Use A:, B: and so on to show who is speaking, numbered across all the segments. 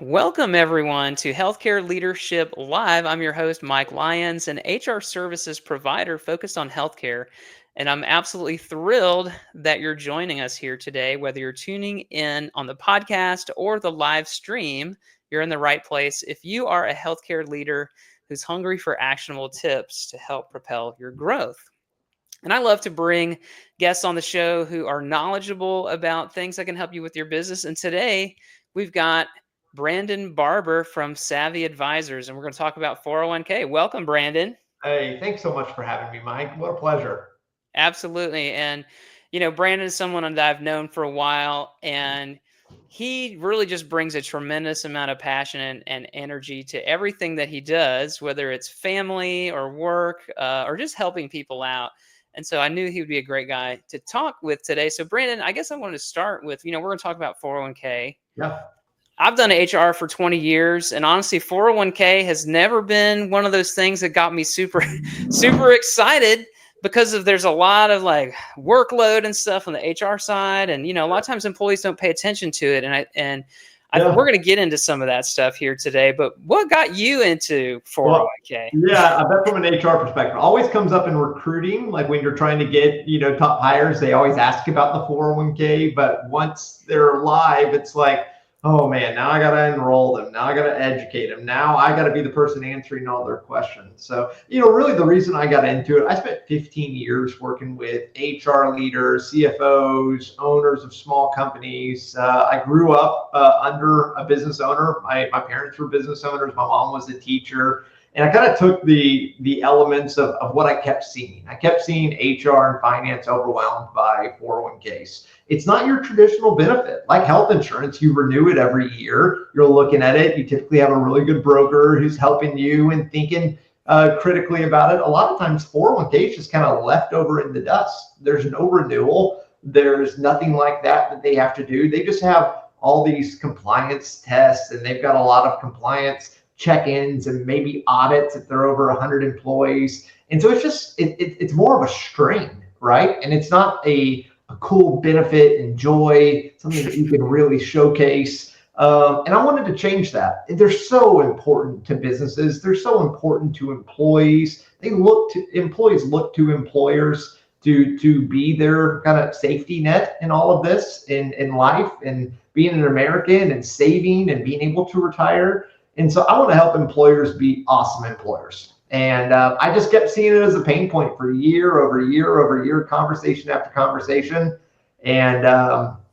A: Welcome, everyone, to Healthcare Leadership Live. I'm your host, Mike Lyons, an HR services provider focused on healthcare. And I'm absolutely thrilled that you're joining us here today. Whether you're tuning in on the podcast or the live stream, you're in the right place. If you are a healthcare leader who's hungry for actionable tips to help propel your growth. And I love to bring guests on the show who are knowledgeable about things that can help you with your business. And today we've got Brandon Barber from Savvy Advisors, and we're going to talk about 401k. Welcome, Brandon.
B: Hey, thanks so much for having me, Mike. What a pleasure.
A: Absolutely. And, Brandon is someone that I've known for a while, and he really just brings a tremendous amount of passion and energy to everything that he does, whether it's family or work or just helping people out. And so I knew he would be a great guy to talk with today. So, Brandon, I guess I wanted to start with, we're going to talk about 401k.
B: Yeah.
A: I've done HR for 20 years, and honestly, 401k has never been one of those things that got me super, super excited because there's a lot of like workload and stuff on the HR side. And, a lot of times employees don't pay attention to it. We're going to get into some of that stuff here today, but what got you into 401k?
B: Yeah, I bet from an HR perspective, always comes up in recruiting. Like when you're trying to get, top hires, they always ask about the 401k, but once they're live, it's like, oh man, now I got to enroll them. Now I got to educate them. Now I got to be the person answering all their questions. So, really the reason I got into it, I spent 15 years working with HR leaders, CFOs, owners of small companies. I grew up under a business owner. My parents were business owners. My mom was a teacher. And I kind of took the elements of what I kept seeing. I kept seeing HR and finance overwhelmed by 401ks. It's not your traditional benefit. Like health insurance, you renew it every year. You're looking at it. You typically have a really good broker who's helping you and thinking critically about it. A lot of times 401k is just kind of left over in the dust. There's no renewal. There's nothing like that they have to do. They just have all these compliance tests, and they've got a lot of compliance check-ins and maybe audits if they're over 100 employees. And so it's just, it's more of a strain, right? And it's not a cool benefit and joy, something that you can really showcase. And I wanted to change that. They're so important to businesses. They're so important to employees. Employees look to employers to be their kind of safety net in all of this in life, and being an American and saving and being able to retire. And so I want to help employers be awesome employers. And I just kept seeing it as a pain point for year over year over year, conversation after conversation. And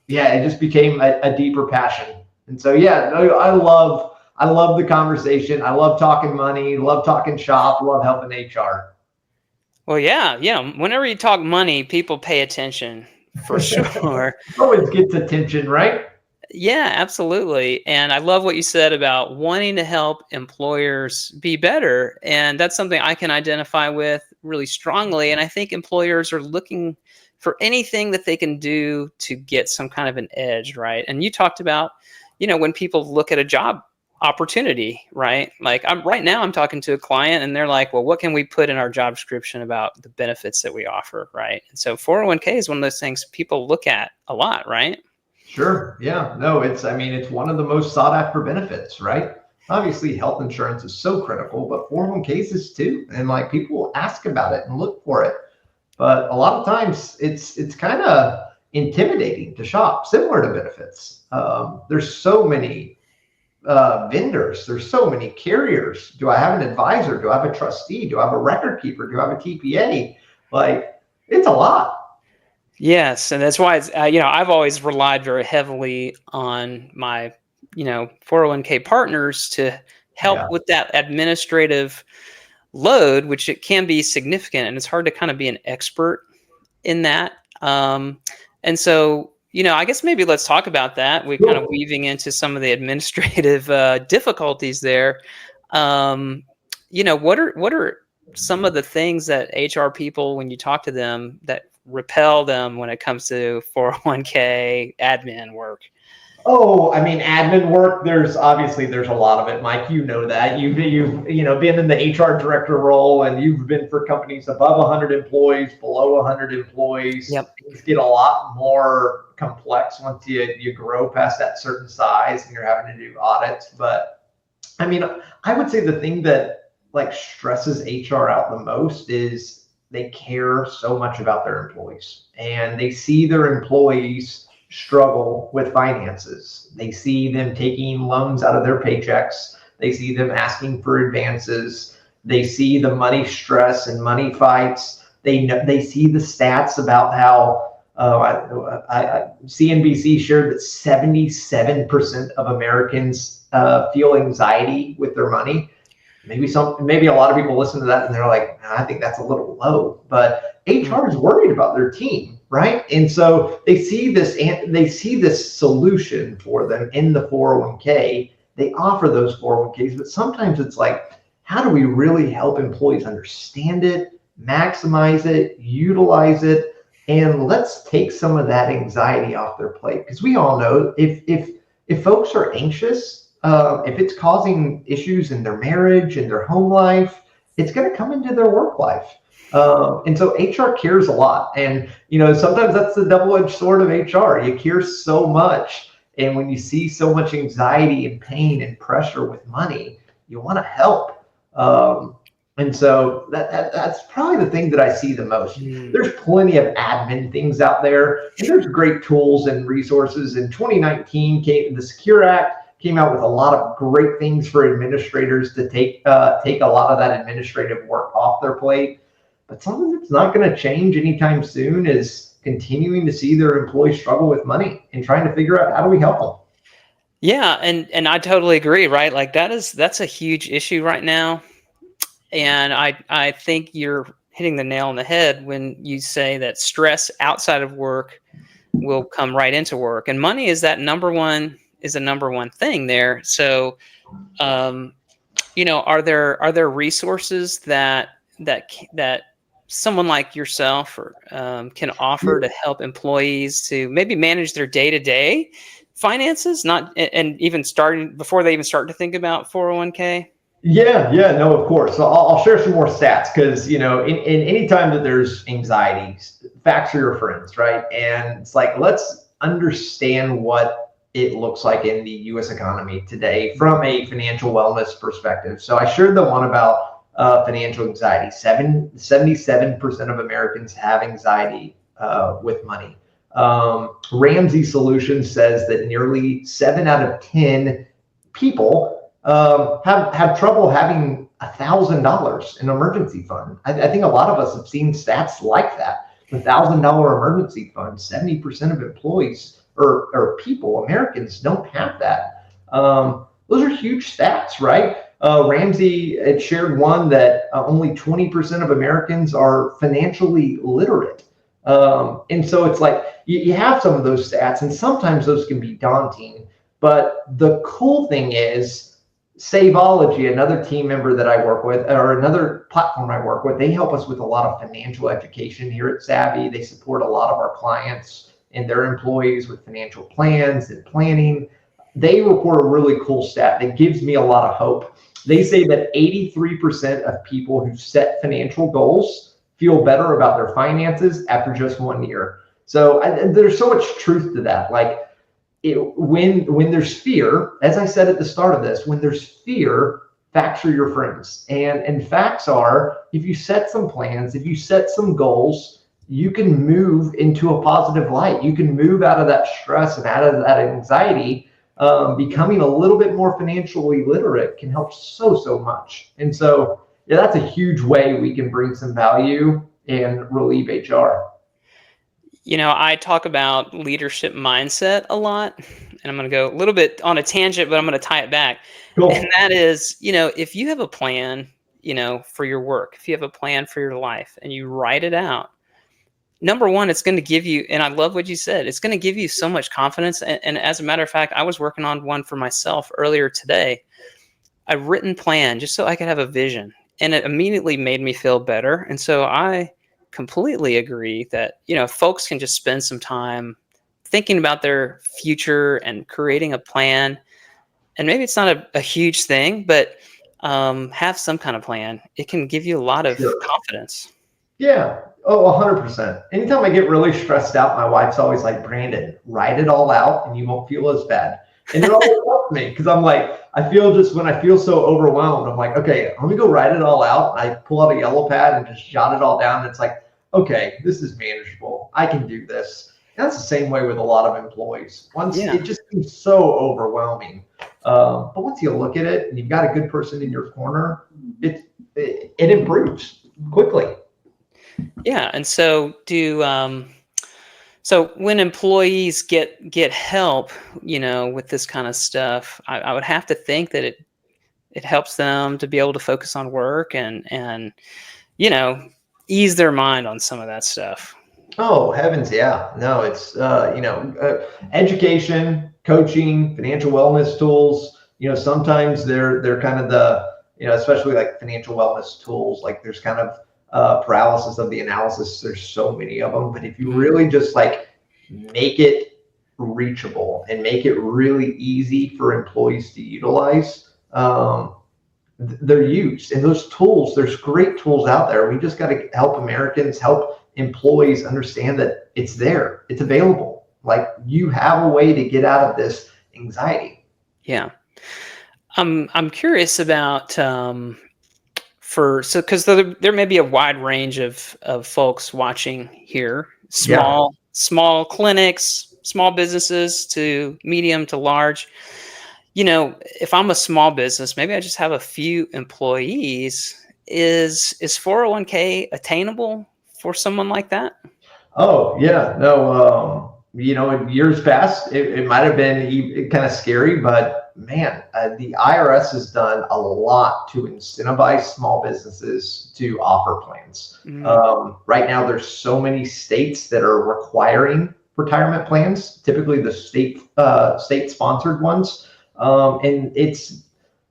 B: it just became a deeper passion. And so, I love the conversation. I love talking money, love talking shop, love helping HR.
A: Well, yeah. Whenever you talk money, people pay attention for sure.
B: Always gets attention, right?
A: Yeah, absolutely. And I love what you said about wanting to help employers be better. And that's something I can identify with really strongly. And I think employers are looking for anything that they can do to get some kind of an edge, right? And you talked about, when people look at a job opportunity, right? Like right now I'm talking to a client and they're like, well, what can we put in our job description about the benefits that we offer, right? And so 401k is one of those things people look at a lot, right?
B: Sure. Yeah. No, it's one of the most sought after benefits, right? Obviously, health insurance is so critical, but 401ks is too. And like people ask about it and look for it. But a lot of times it's kind of intimidating to shop, similar to benefits. There's so many vendors. There's so many carriers. Do I have an advisor? Do I have a trustee? Do I have a record keeper? Do I have a TPA? Like, it's a lot.
A: Yes, and that's why it's, I've always relied very heavily on my, 401k partners to help with that administrative load, which it can be significant, and it's hard to kind of be an expert in that. And so, I guess maybe let's talk about that. We're kind of weaving into some of the administrative difficulties there. What are some of the things that HR people, when you talk to them, that repel them when it comes to 401k admin work?
B: Oh, I mean, admin work. There's a lot of it, Mike. You know that you've been in the HR director role, and you've been for companies above 100 employees, below 100 employees.
A: Yep.
B: Things get a lot more complex once you grow past that certain size, and you're having to do audits. But I mean, I would say the thing that like stresses HR out the most is they care so much about their employees, and they see their employees struggle with finances. They see them taking loans out of their paychecks. They see them asking for advances. They see the money stress and money fights. They see the stats about how CNBC shared that 77% of Americans feel anxiety with their money. Maybe a lot of people listen to that and they're like, I think that's a little low. But HR is worried about their team, right? And so they see this solution for them in the 401k. They offer those 401ks, but sometimes it's like, how do we really help employees understand it, maximize it, utilize it, and let's take some of that anxiety off their plate? Because we all know if folks are anxious, if it's causing issues in their marriage and their home life, it's going to come into their work life. And so HR cares a lot. And, sometimes that's the double-edged sword of HR. You care so much. And when you see so much anxiety and pain and pressure with money, you want to help. And so that's probably the thing that I see the most. There's plenty of admin things out there, and there's great tools and resources. In 2019, the Secure Act came out with a lot of great things for administrators to take a lot of that administrative work off their plate. But something that's not going to change anytime soon is continuing to see their employees struggle with money and trying to figure out how do we help them.
A: Yeah, and I totally agree, right? Like that's a huge issue right now. And I think you're hitting the nail on the head when you say that stress outside of work will come right into work, and money is the number one thing there. So, are there resources that someone like yourself or can offer to help employees to maybe manage their day-to-day finances, not and even starting before they even start to think about 401k?
B: Yeah, no, of course. So I'll share some more stats because, in any time that there's anxiety, facts are your friends, right? And it's like, let's understand what it looks like in the US economy today from a financial wellness perspective. So I shared the one about financial anxiety. 77% of Americans have anxiety with money. Ramsey Solutions says that nearly 7 out of 10 people have trouble having $1,000 in emergency fund. I think a lot of us have seen stats like that. The $1,000 emergency fund, 70% of employees or people, Americans, don't have that. Those are huge stats, right? Ramsey had shared one that only 20% of Americans are financially literate. And so it's like you have some of those stats, and sometimes those can be daunting. But the cool thing is, Saveology, another team member that I work with, or another platform I work with, they help us with a lot of financial education here at Savvy. They support a lot of our clients and their employees with financial plans and planning. They report a really cool stat that gives me a lot of hope. They say that 83% of people who set financial goals feel better about their finances after just 1 year. So there's so much truth to that. Like, when there's fear, as I said at the start of this, when there's fear, facts are your friends. And facts are, if you set some plans, if you set some goals, you can move into a positive light. You can move out of that stress and out of that anxiety. Becoming a little bit more financially literate can help so much. And so, yeah, that's a huge way we can bring some value and relieve HR.
A: I talk about leadership mindset a lot, and I'm going to go a little bit on a tangent, but I'm going to tie it back. And
B: Cool.
A: that is, if you have a plan, for your work, if you have a plan for your life and you write it out, number one, it's going to give you, and I love what you said, it's going to give you so much confidence. And as a matter of fact, I was working on one for myself earlier today, a written plan just so I could have a vision. And it immediately made me feel better. And so I completely agree that, folks can just spend some time thinking about their future and creating a plan. And maybe it's not a huge thing, but have some kind of plan. It can give you a lot of
B: Sure.
A: confidence.
B: Yeah. Oh, 100%. Anytime I get really stressed out, my wife's always like, Brandon, write it all out and you won't feel as bad. And it always helps me because I'm like, I feel just when I feel so overwhelmed, I'm like, okay, let me go write it all out. I pull out a yellow pad and just jot it all down. And it's like, okay, this is manageable. I can do this. And that's the same way with a lot of employees. Once
A: Yeah.
B: it just seems so overwhelming. But once you look at it and you've got a good person in your corner, it improves quickly.
A: Yeah. And so so when employees get help, with this kind of stuff, I would have to think that it helps them to be able to focus on work and you know, ease their mind on some of that stuff.
B: Oh, heavens, yeah. No, it's education, coaching, financial wellness tools. Sometimes they're kind of especially like financial wellness tools. Like there's kind of paralysis of the analysis. There's so many of them, but if you
A: Mhm.
B: really just like make it reachable and make it really easy for employees to utilize, they're used. And those tools, there's great tools out there. We just got to help Americans, help employees understand that it's there, it's available. Like you have a way to get out of this anxiety.
A: Yeah. I'm curious about because there may be a wide range of folks watching here,
B: Yeah.
A: small clinics, small businesses to medium to large. If I'm a small business, maybe I just have a few employees. Is 401k attainable for someone like that?
B: Oh, yeah. No, in years past, it might have been kind of scary, but man, the IRS has done a lot to incentivize small businesses to offer plans.
A: Mm,
B: Right now, there's so many states that are requiring retirement plans, typically the state sponsored ones. And it's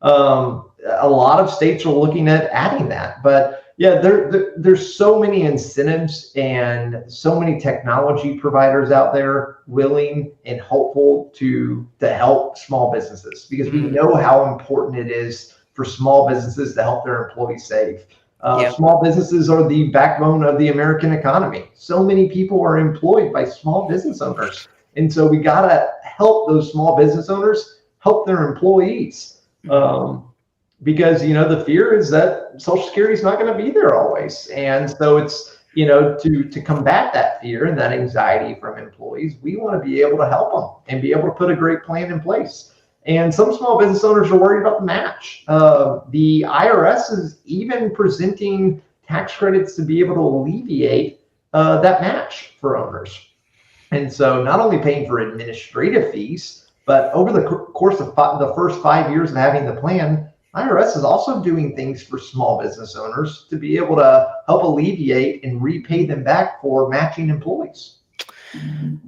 B: a lot of states are looking at adding that, but yeah, there's so many incentives and so many technology providers out there willing and hopeful to help small businesses because we
A: mm,
B: know how important it is for small businesses to help their employees save.
A: yeah.
B: Small businesses are the backbone of the American economy. So many people are employed by small business owners. And so we got to help those small business owners help their employees.
A: Mhm.
B: Because the fear is that Social Security is not going to be there always, and so it's to combat that fear and that anxiety from employees, we want to be able to help them and be able to put a great plan in place. And some small business owners are worried about the match. The IRS is even presenting tax credits to be able to alleviate that match for owners. And so not only paying for administrative fees, but over the course of the first 5 years of having the plan, IRS is also doing things for small business owners to be able to help alleviate and repay them back for matching employees.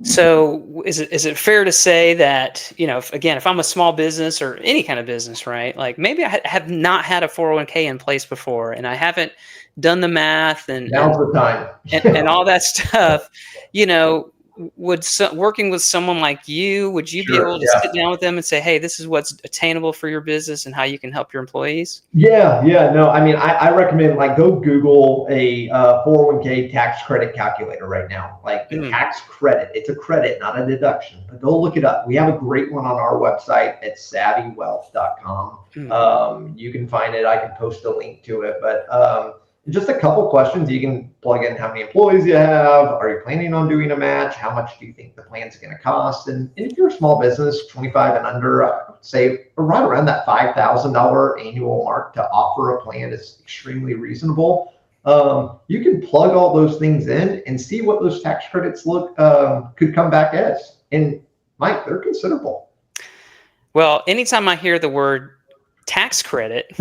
A: So is it fair to say that, if I'm a small business or any kind of business, right? Like maybe I have not had a 401k in place before and I haven't done the math and
B: Now's the time.
A: and all that stuff, you know, working with someone like you, would you be
B: Sure.
A: able to sit down with them and say, hey, this is what's attainable for your business and how you can help your employees?
B: Yeah. No, I mean, I recommend like go Google a 401k tax credit calculator right now. Like the
A: Mm,
B: tax credit, it's a credit, not a deduction. But go look it up. We have a great one on our website at savvywealth.com.
A: mm,
B: You can find it. I can post a link to it. But just a couple questions. You can plug in how many employees you have. Are you planning on doing a match? How much do you think the plan's going to cost? And if you're a small business, 25 and under, I would say right around that $5,000 annual mark to offer a plan is extremely reasonable. You can plug all those things in and see what those tax credits could come back as. And Mike, they're considerable.
A: Well, anytime I hear the word tax credit,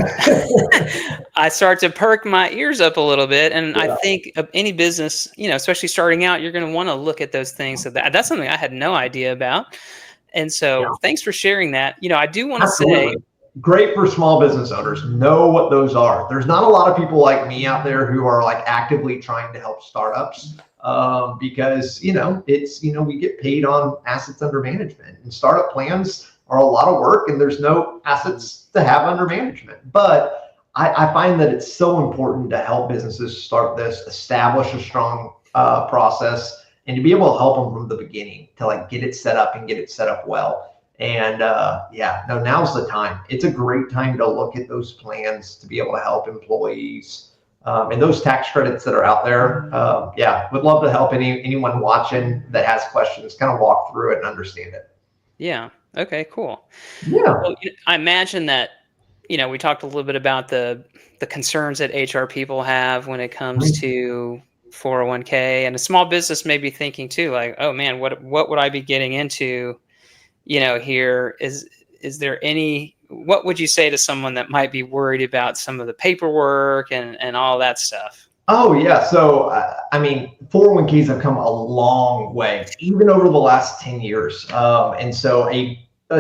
A: I start to perk my ears up a little bit. And I
B: Yeah,
A: think of any business, especially starting out, you're going to want to look at those things. So that's something I had no idea about. And
B: yeah,
A: so thanks for sharing that. I do want to say,
B: absolutely. Great for small business owners. Know what those are. There's not a lot of people like me out there who are like actively trying to help startups. because it's we get paid on assets under management, and startup plans are a lot of work, and there's no assets to have under management. But I find that it's so important to help businesses start this, establish a strong process, and to be able to help them from the beginning to like get it set up and get it set up well. And yeah, no, now's the time. It's a great time to look at those plans to be able to help employees. And those tax credits that are out there, yeah, would love to help anyone watching that has questions kind of walk through it and understand it.
A: Yeah. Okay, cool.
B: Yeah.
A: Well, I imagine that, we talked a little bit about the concerns that HR people have when it comes to 401k, and a small business may be thinking too, like, oh man, what would I be getting into, here? Is there what would you say to someone that might be worried about some of the paperwork and all that stuff?
B: Oh yeah. So I mean, 401ks have come a long way, even over the last 10 years. And so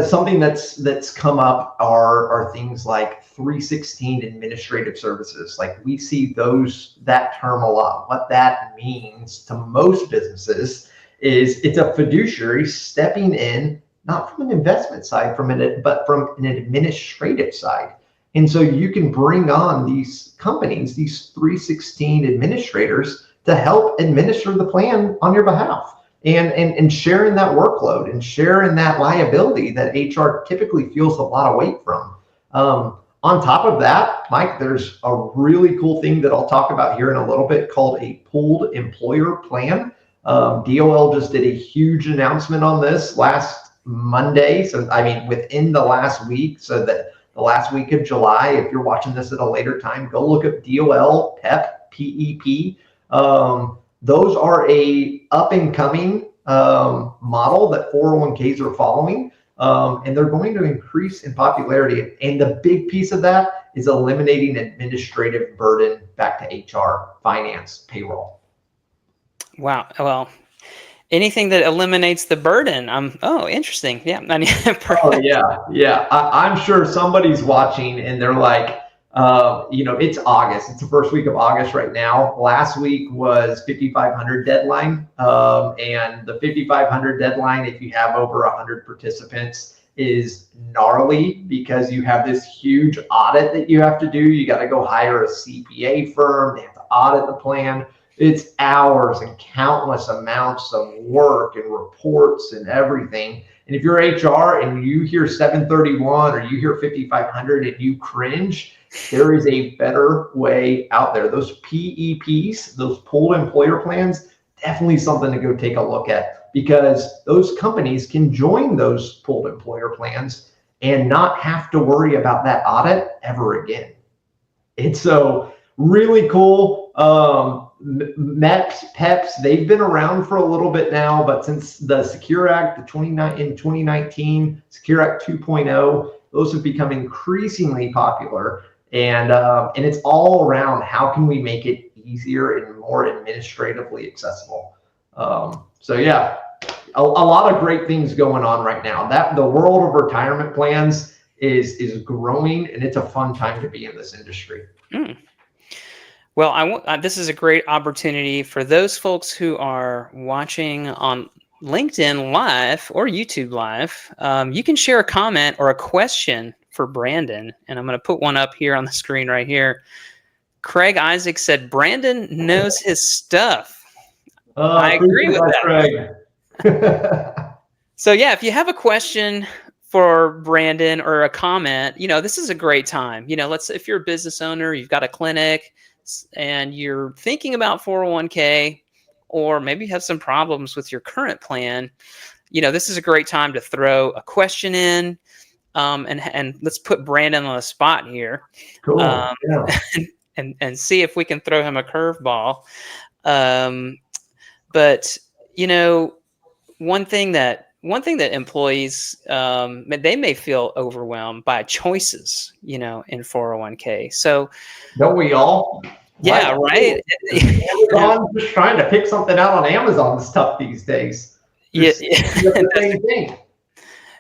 B: something that's come up are things like 316 administrative services. Like we see that term a lot. What that means to most businesses is it's a fiduciary stepping in, not from an investment side, but from an administrative side. And so you can bring on these companies, these 316 administrators, to help administer the plan on your behalf, and sharing that workload and sharing that liability that HR typically feels a lot of weight from. On top of that, Mike, there's a really cool thing that I'll talk about here in a little bit called a pooled employer plan. DOL just did a huge announcement on this last Monday. So, I mean, within the last week, so that the last week of July. If you're watching this at a later time, go look up DOL, PEP, PEP. Those are a up and coming model that 401ks are following, and they're going to increase in popularity. And the big piece of that is eliminating administrative burden back to HR, finance, payroll.
A: Wow. Well, anything that eliminates the burden. Interesting. Yeah.
B: Oh yeah. I'm sure somebody's watching and they're like, it's August. It's the first week of August right now. Last week was 5,500 deadline, and the 5,500 deadline, if you have over 100 participants, is gnarly because you have this huge audit that you have to do. You got to go hire a CPA firm. They have to audit the plan. It's hours and countless amounts of work and reports and everything. And if you're HR and you hear 731 or you hear 5,500 and you cringe, there is a better way out there. Those PEPs, those pooled employer plans, definitely something to go take a look at, because those companies can join those pooled employer plans and not have to worry about that audit ever again. It's so really cool. MEPs, PEPs, they've been around for a little bit now, but since the Secure Act in 2019, Secure Act 2.0, those have become increasingly popular. And it's all around how can we make it easier and more administratively accessible. So yeah, a lot of great things going on right now. That the world of retirement plans is growing, and it's a fun time to be in this industry.
A: Well, this is a great opportunity for those folks who are watching on LinkedIn Live or YouTube Live. You can share a comment or a question for Brandon, and I'm going to put one up here on the screen right here. Craig Isaac said, Brandon knows his stuff. I agree with that. Craig. So yeah, if you have a question for Brandon or a comment, this is a great time. If you're a business owner, you've got a clinic, and you're thinking about 401k, or maybe you have some problems with your current plan, this is a great time to throw a question in, and let's put Brandon on the spot here.
B: Cool.
A: And see if we can throw him a curveball. But one thing that employees, they may feel overwhelmed by choices, in 401k. So
B: don't we all?
A: Yeah, right.
B: Amazon, just trying to pick something out on Amazon is tough these days.
A: Yeah,
B: the same thing.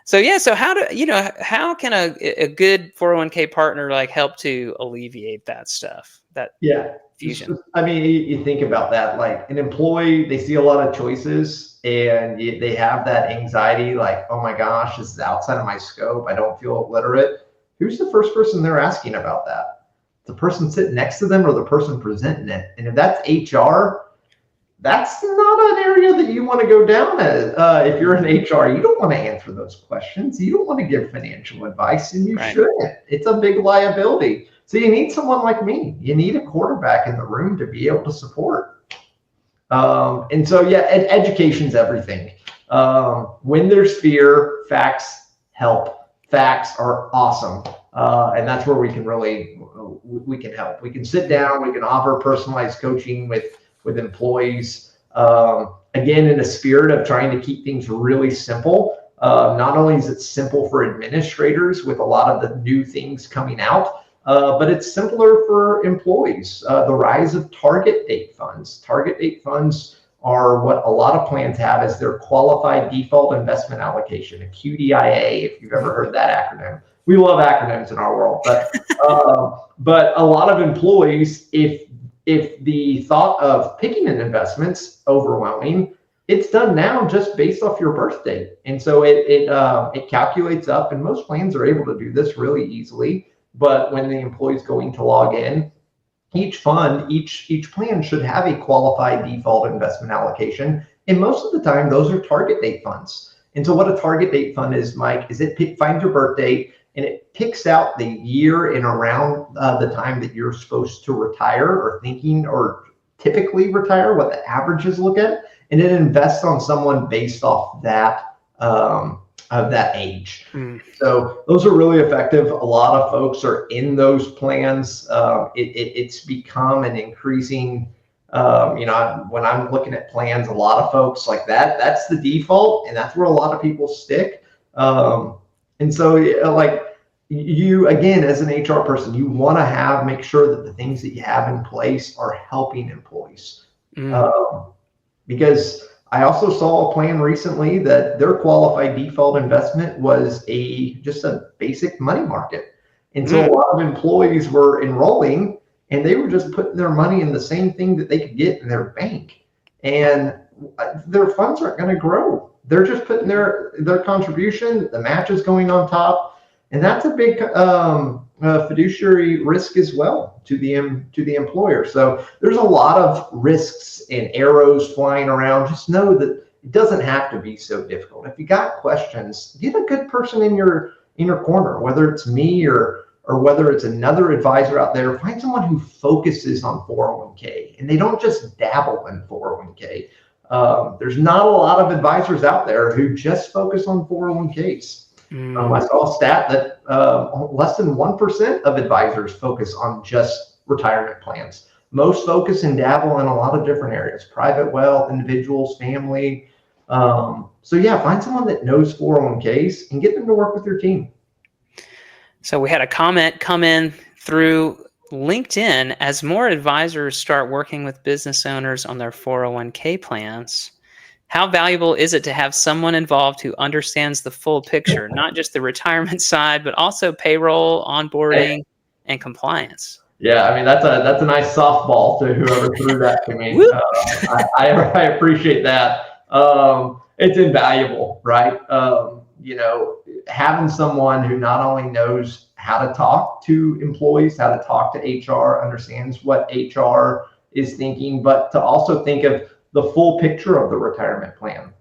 A: So yeah, so how can a good 401k partner like help to alleviate that stuff, that
B: Yeah.
A: fusion?
B: I mean, you think about that, like an employee, they see a lot of choices and they have that anxiety, like, oh my gosh, this is outside of my scope. I don't feel literate. Who's the first person they're asking about that? The person sitting next to them or the person presenting it? And if that's HR, that's not an area that you want to go down as. If you're in HR, you don't want to answer those questions. You don't want to give financial advice, and you
A: Right.
B: shouldn't. It's a big liability. So you need someone like me. You need a quarterback in the room to be able to support. And so, yeah, education's everything. When there's fear, facts help. Facts are awesome. And that's where we can help. We can sit down, we can offer personalized coaching with employees. Again, in a spirit of trying to keep things really simple. Not only is it simple for administrators with a lot of the new things coming out, but it's simpler for employees. The rise of target date funds. Target date funds are what a lot of plans have as their qualified default investment allocation, a QDIA, if you've ever heard that acronym. We love acronyms in our world, but a lot of employees, if the thought of picking an investment's overwhelming, it's done now just based off your birth date. And so it calculates up, and most plans are able to do this really easily. But when the employee's going to log in, each fund, each plan should have a qualified default investment allocation. And most of the time, those are target date funds. And so what a target date fund is, Mike, is it finds your birth date and it picks out the year and around the time that you're supposed to retire or thinking or typically retire, what the averages look at, and it invests on someone based off that of that age. So those are really effective. A lot of folks are in those plans. It's become an increasing, when I'm looking at plans, a lot of folks like that's the default, and that's where a lot of people stick. And so like you, again, as an HR person, you want to make sure that the things that you have in place are helping employees. Because I also saw a plan recently that their qualified default investment was just a basic money market. And so a lot of employees were enrolling and they were just putting their money in the same thing that they could get in their bank. And their funds aren't going to grow. They're just putting their contribution, the match is going on top. And that's a big fiduciary risk as well to the employer. So there's a lot of risks and arrows flying around. Just know that it doesn't have to be so difficult. If you got questions, get a good person in your corner, whether it's me or whether it's another advisor out there. Find someone who focuses on 401k and they don't just dabble in 401k. There's not a lot of advisors out there who just focus on 401ks. I saw a stat that less than 1% of advisors focus on just retirement plans. Most focus and dabble in a lot of different areas: private wealth, individuals, family. So yeah, find someone that knows 401ks and get them to work with your team.
A: So we had a comment come in through LinkedIn. As more advisors start working with business owners on their 401k plans, how valuable is it to have someone involved who understands the full picture, not just the retirement side, but also payroll, onboarding, and compliance?
B: Yeah, I mean that's a nice softball to whoever threw that to me. I appreciate that. It's invaluable, right? Having someone who not only knows how to talk to employees, how to talk to HR, understands what HR is thinking, but to also think of the full picture of the retirement plan.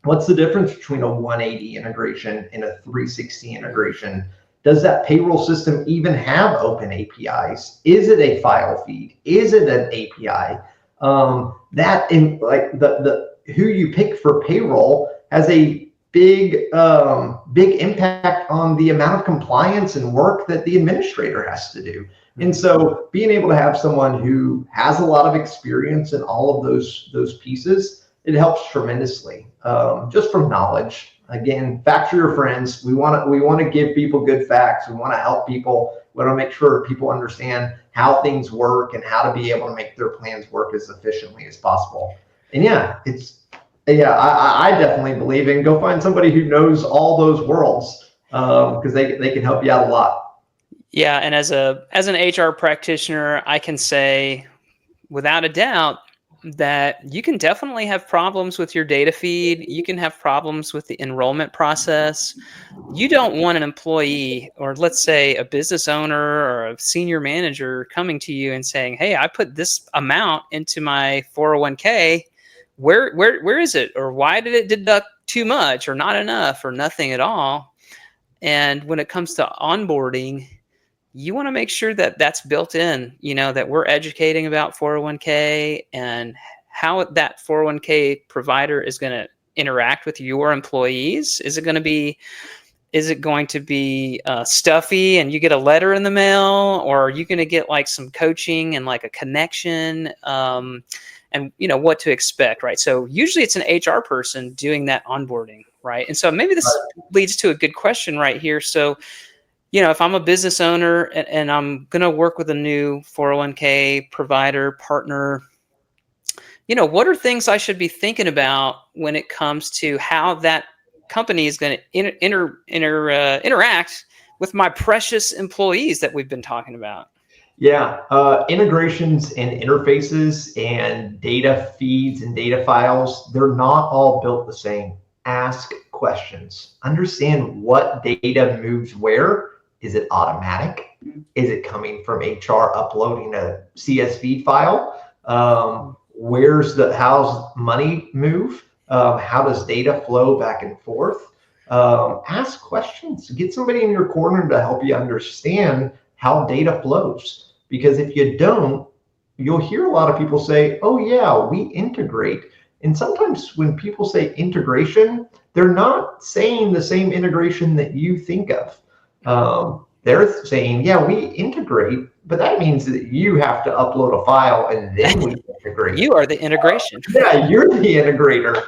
B: What's the difference between a 180 integration and a 360 integration? Does that payroll system even have open APIs? Is it a file feed? Is it an API? That in like the who you pick for payroll has a big impact on the amount of compliance and work that the administrator has to do. And so being able to have someone who has a lot of experience in all of those pieces, it helps tremendously. Just from knowledge. Again, facts are your friends. We want to give people good facts. We want to help people. We want to make sure people understand how things work and how to be able to make their plans work as efficiently as possible. And yeah, it's Yeah, I definitely believe in go find somebody who knows all those worlds because they can help you out a lot.
A: Yeah, and as an HR practitioner, I can say without a doubt that you can definitely have problems with your data feed. You can have problems with the enrollment process. You don't want an employee, or let's say a business owner or a senior manager, coming to you and saying, "Hey, I put this amount into my 401k. Where is it? Or why did it deduct too much or not enough or nothing at all?" And when it comes to onboarding, you want to make sure that that's built in, that we're educating about 401k and how that 401k provider is going to interact with your employees. Is it going to be stuffy and you get a letter in the mail, or are you going to get like some coaching and like a connection, and what to expect, right? So usually it's an HR person doing that onboarding, right? And so maybe this leads to a good question right here. So if I'm a business owner and I'm going to work with a new 401k provider partner, what are things I should be thinking about when it comes to how that company is going to interact with my precious employees that we've been talking about?
B: Yeah, integrations and interfaces and data feeds and data files, they're not all built the same. Ask questions. Understand what data moves where. Is it automatic? Is it coming from HR uploading a CSV file? How's money move? How does data flow back and forth? Ask questions. Get somebody in your corner to help you understand how data flows. Because if you don't, you'll hear a lot of people say, oh, yeah, we integrate. And sometimes when people say integration, they're not saying the same integration that you think of. They're saying, yeah, we integrate, but that means that you have to upload a file and then we integrate.
A: You are the integration.
B: Yeah, you're the integrator.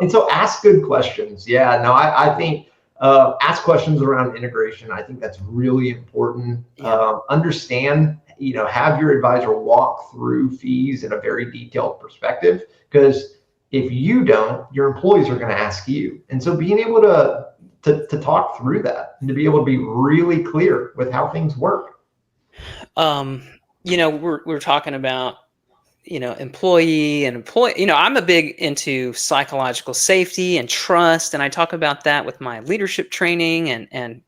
B: And so ask good questions. Yeah, no, I think ask questions around integration. I think that's really important.
A: Yeah.
B: Understand, have your advisor walk through fees in a very detailed perspective, because if you don't, your employees are going to ask you. And so being able to talk through that and to be able to be really clear with how things work.
A: We're talking about employee. I'm a big into psychological safety and trust, and I talk about that with my leadership training and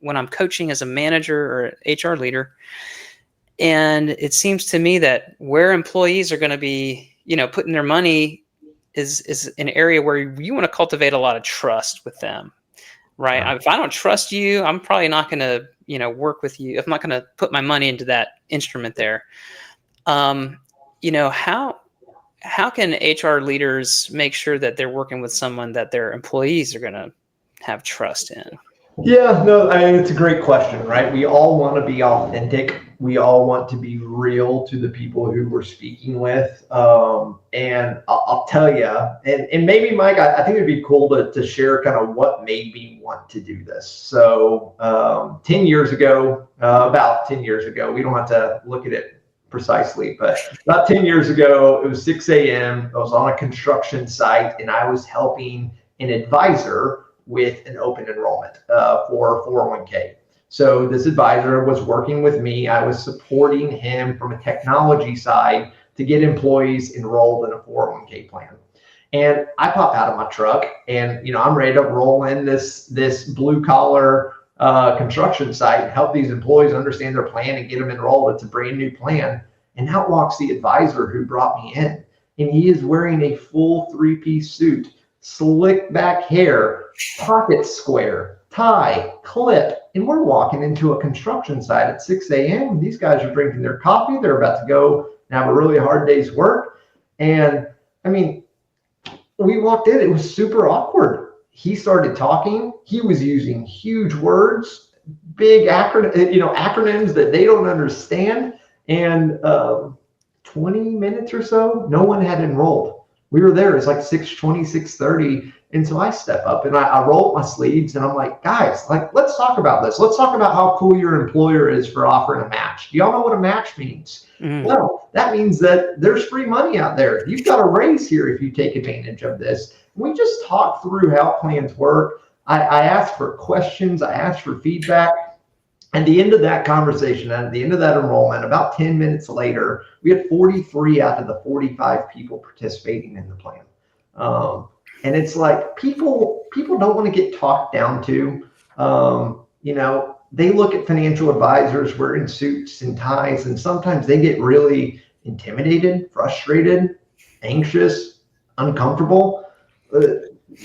A: when I'm coaching as a manager or HR leader. And it seems to me that where employees are going to be, putting their money is an area where you want to cultivate a lot of trust with them, right?
B: Yeah.
A: If I don't trust you, I'm probably not going to, work with you. If I'm not going to put my money into that instrument there. How can HR leaders make sure that they're working with someone that their employees are going to have trust in?
B: Yeah, no, I mean, it's a great question, right? We all want to be authentic. We all want to be real to the people who we're speaking with. And I'll tell you, and maybe, Mike, I think it'd be cool to share kind of what made me want to do this. So 10 years ago, about 10 years ago, we don't have to look at it precisely, but about 10 years ago, it was 6 a.m. I was on a construction site and I was helping an advisor with an open enrollment for 401k. So this advisor was working with me. I was supporting him from a technology side to get employees enrolled in a 401k plan. And I pop out of my truck and, I'm ready to roll in this blue collar construction site and help these employees understand their plan and get them enrolled. It's a brand new plan. And out walks the advisor who brought me in. And he is wearing a full 3-piece suit, slick back hair, pocket square, tie, clip, and we're walking into a construction site at 6 a.m. These guys are drinking their coffee. They're about to go and have a really hard day's work. And I mean, we walked in, it was super awkward. He started talking. He was using huge words, big acronyms that they don't understand. And 20 minutes or so, no one had enrolled. We were there. It's like 6:20, 6:30. And so I step up and I roll up my sleeves and I'm like, guys, like, let's talk about this. Let's talk about how cool your employer is for offering a match. Do y'all know what a match means?
A: Mm.
B: Well, that means that there's free money out there. You've got a raise here if you take advantage of this. We just talk through how plans work. I ask for questions. I ask for feedback. At the end of that conversation, at the end of that enrollment, about 10 minutes later, we had 43 out of the 45 people participating in the plan. And it's like people don't want to get talked down to. They look at financial advisors wearing suits and ties, and sometimes they get really intimidated, frustrated, anxious, uncomfortable.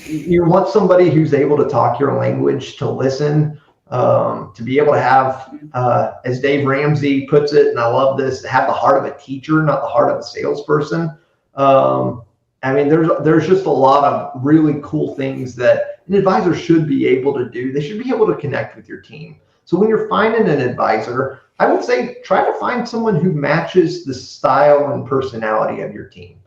B: You want somebody who's able to talk your language, to listen, to be able to have, as Dave Ramsey puts it, and I love this, have the heart of a teacher, not the heart of a salesperson. I mean, there's just a lot of really cool things that an advisor should be able to do. They should be able to connect with your team. So when you're finding an advisor, I would say try to find someone who matches the style and personality of your team.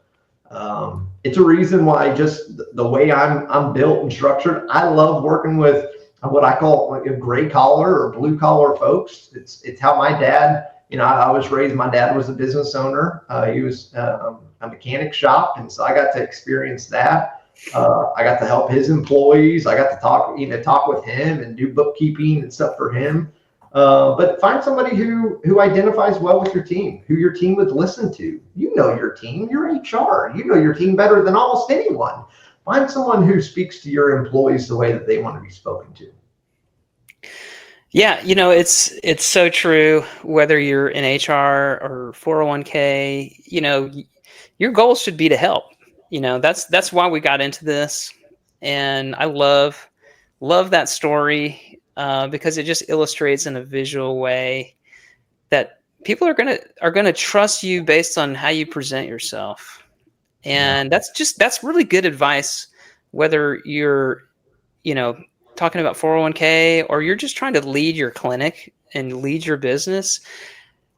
B: It's a reason why just the way I'm built and structured, I love working with what I call like a gray collar or blue collar folks. It's how my dad, I was raised. My dad was a business owner. He was a mechanic shop, and so I got to experience that. I got to help his employees. I got to talk with him and do bookkeeping and stuff for him. But find somebody who identifies well with your team, who your team would listen to. You know your team, you're HR. You know your team better than almost anyone. Find someone who speaks to your employees the way that they want to be spoken to.
A: Yeah, it's so true. Whether you're in HR or 401k, your goal should be to help. That's why we got into this, and I love that story because it just illustrates in a visual way that people are gonna trust you based on how you present yourself, and that's really good advice. Whether you're you know talking about 401k or you're just trying to lead your clinic and lead your business,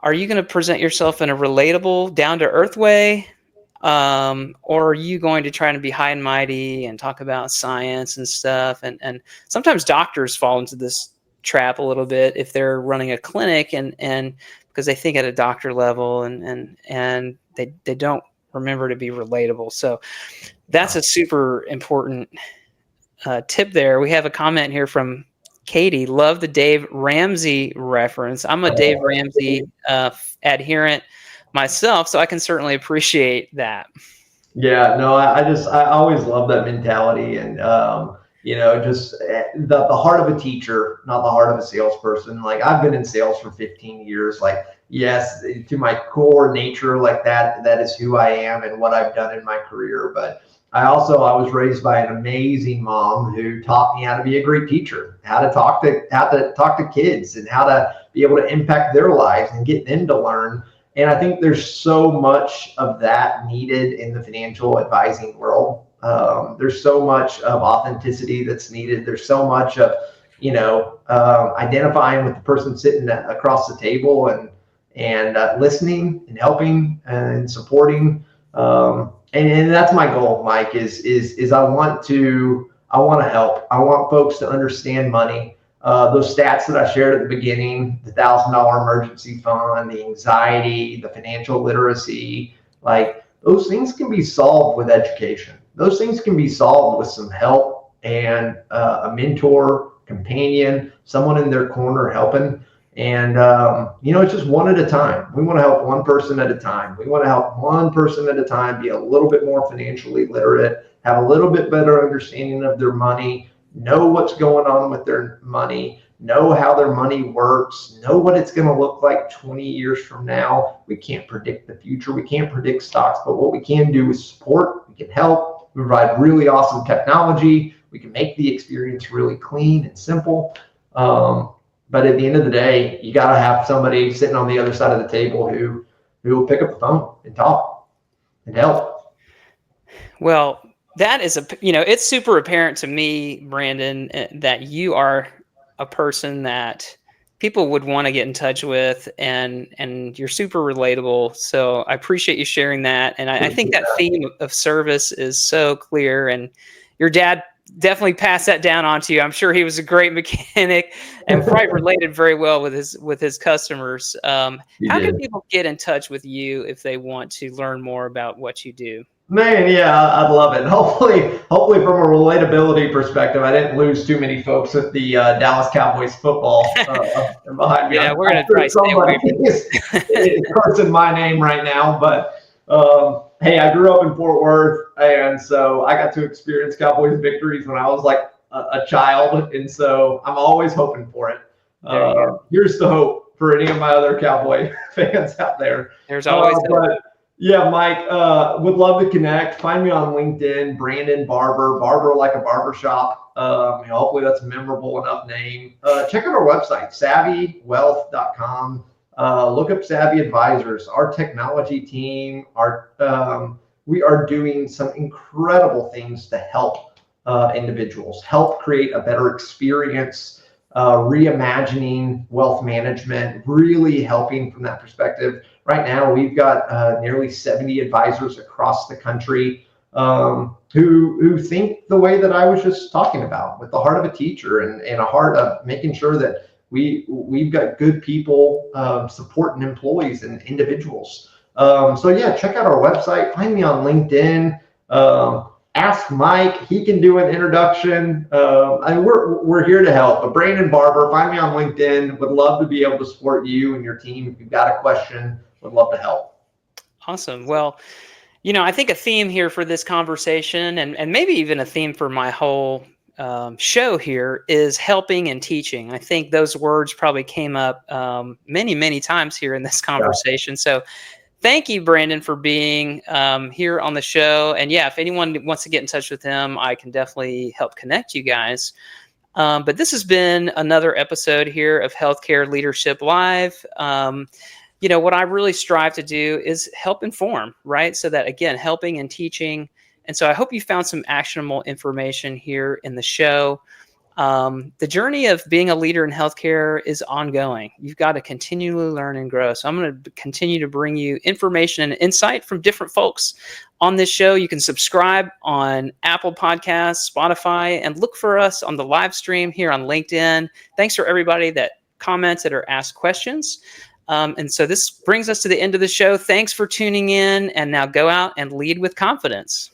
A: are you going to present yourself in a relatable, down to earth way? Or are you going to try to be high and mighty and talk about science and stuff? And sometimes doctors fall into this trap a little bit if they're running a clinic and because they think at a doctor level and they don't remember to be relatable. So that's a super important tip there. We have a comment here from Katie. Love the Dave Ramsey reference. I'm a Dave Ramsey adherent myself, so I can certainly appreciate that.
B: Yeah, no, I always love that mentality, and just the heart of a teacher, not the heart of a salesperson. Like, I've been in sales for 15 years. Like, yes, to my core nature, like that is who I am and what I've done in my career. But I was raised by an amazing mom who taught me how to be a great teacher, how to talk to kids, and how to be able to impact their lives and get them to learn. And I think there's so much of that needed in the financial advising world. There's so much of authenticity that's needed. There's so much of, identifying with the person sitting across the table and listening and helping and supporting. And that's my goal, Mike. Is I want to help. I want folks to understand money. Those stats that I shared at the beginning, the $1,000 emergency fund, the anxiety, the financial literacy, like those things can be solved with education. Those things can be solved with some help and a mentor, companion, someone in their corner helping. And, it's just one at a time. We want to help one person at a time. We want to help one person at a time be a little bit more financially literate, have a little bit better understanding of their money, know what's going on with their money, know how their money works, know what it's going to look like 20 years from now. We can't predict the future. We can't predict stocks, but what we can do is support. We can help. We provide really awesome technology. We can make the experience really clean and simple. But at the end of the day, you got to have somebody sitting on the other side of the table who will pick up the phone and talk and help.
A: Well, that is it's super apparent to me, Brandon, that you are a person that people would want to get in touch with, and you're super relatable. So I appreciate you sharing that. And I think that theme of service is so clear, and your dad definitely passed that down onto you. I'm sure he was a great mechanic and probably related very well with his customers.
B: You
A: How can
B: did.
A: people get in touch with you if they want to learn more about what you do?
B: Man, yeah, I'd love it. Hopefully, from a relatability perspective, I didn't lose too many folks at the Dallas Cowboys football behind me.
A: Yeah, we're
B: I'm
A: gonna
B: sure
A: probably stay
B: somebody
A: away from.
B: is cursing my name right now, but hey, I grew up in Fort Worth, and so I got to experience Cowboys victories when I was like a child, and so I'm always hoping for it.
A: There you go.
B: Here's the hope for any of my other Cowboy fans out there.
A: There's always hope.
B: But yeah, Mike, would love to connect. Find me on LinkedIn, Brandon Barber, Barber like a barber shop. Hopefully that's a memorable enough name. Check out our website, savvywealth.com. Look up Savvy Advisors. Our technology team, we are doing some incredible things to help individuals, help create a better experience, reimagining wealth management, really helping from that perspective. Right now, we've got nearly 70 advisors across the country who think the way that I was just talking about, with the heart of a teacher and a heart of making sure that we've got good people supporting employees and individuals. So yeah, check out our website. Find me on LinkedIn. Ask Mike. He can do an introduction. We're here to help. But Brandon Barber, find me on LinkedIn. Would love to be able to support you and your team. If you've got a question, would love to help.
A: Awesome. Well, I think a theme here for this conversation, and maybe even a theme for my whole show here, is helping and teaching. I think those words probably came up many, many times here in this conversation. Yeah. So thank you, Brandon, for being here on the show. And yeah, if anyone wants to get in touch with him, I can definitely help connect you guys. But this has been another episode here of Healthcare Leadership Live. What I really strive to do is help inform, right? So that, again, helping and teaching. And so I hope you found some actionable information here in the show. The journey of being a leader in healthcare is ongoing. You've got to continually learn and grow. So I'm going to continue to bring you information and insight from different folks on this show. You can subscribe on Apple Podcasts, Spotify, and look for us on the live stream here on LinkedIn. Thanks for everybody that commented or asked questions. And so this brings us to the end of the show. Thanks for tuning in, and now go out and lead with confidence.